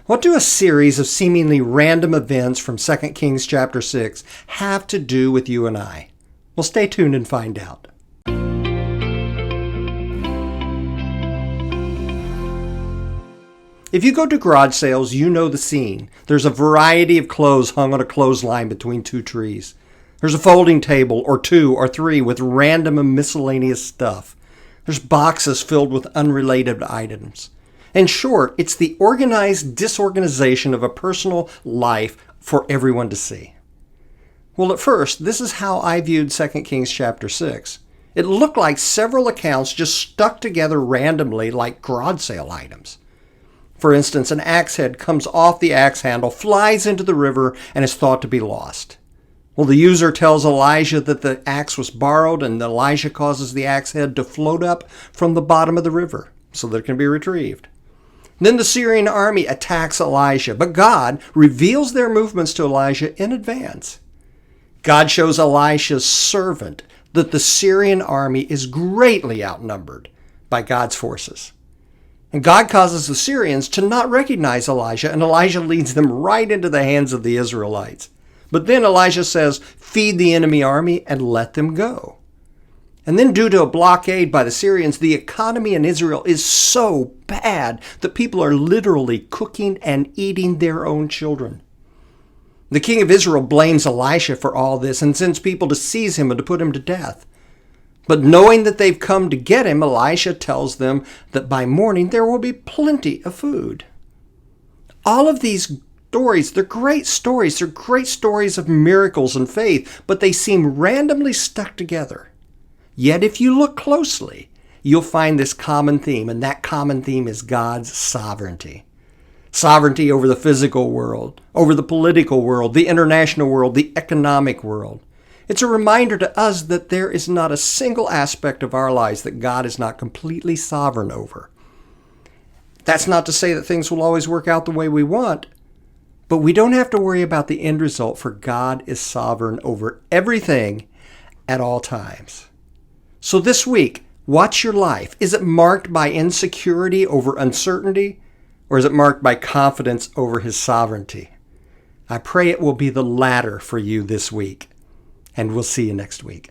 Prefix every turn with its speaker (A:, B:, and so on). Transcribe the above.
A: What do a series of seemingly random events from 2 Kings chapter 6 have to do with you and I? Well, stay tuned and find out. If you go to garage sales, you know the scene. There's a variety of clothes hung on a clothesline between two trees. There's a folding table or two or three with random and miscellaneous stuff. There's boxes filled with unrelated items. In short, it's the organized disorganization of a personal life for everyone to see. Well, at first, this is how I viewed 2 Kings chapter 6. It looked like several accounts just stuck together randomly like garage sale items. For instance, an axe head comes off the axe handle, flies into the river, and is thought to be lost. Well, the user tells Elijah that the axe was borrowed, and Elijah causes the axe head to float up from the bottom of the river so that it can be retrieved. Then the Syrian army attacks Elijah, but God reveals their movements to Elijah in advance. God shows Elisha's servant that the Syrian army is greatly outnumbered by God's forces. And God causes the Syrians to not recognize Elijah, and Elijah leads them right into the hands of the Israelites. But then Elijah says, feed the enemy army and let them go. And then due to a blockade by the Syrians, the economy in Israel is so bad that people are literally cooking and eating their own children. The king of Israel blames Elisha for all this and sends people to seize him and to put him to death. But knowing that they've come to get him, Elisha tells them that by morning there will be plenty of food. All of these stories, they're great stories. They're great stories of miracles and faith, but they seem randomly stuck together. Yet if you look closely, you'll find this common theme, and that common theme is God's sovereignty. Sovereignty over the physical world, over the political world, the international world, the economic world. It's a reminder to us that there is not a single aspect of our lives that God is not completely sovereign over. That's not to say that things will always work out the way we want, but we don't have to worry about the end result, for God is sovereign over everything at all times. So this week, watch your life. Is it marked by insecurity over uncertainty, or is it marked by confidence over His sovereignty? I pray it will be the latter for you this week. And we'll see you next week.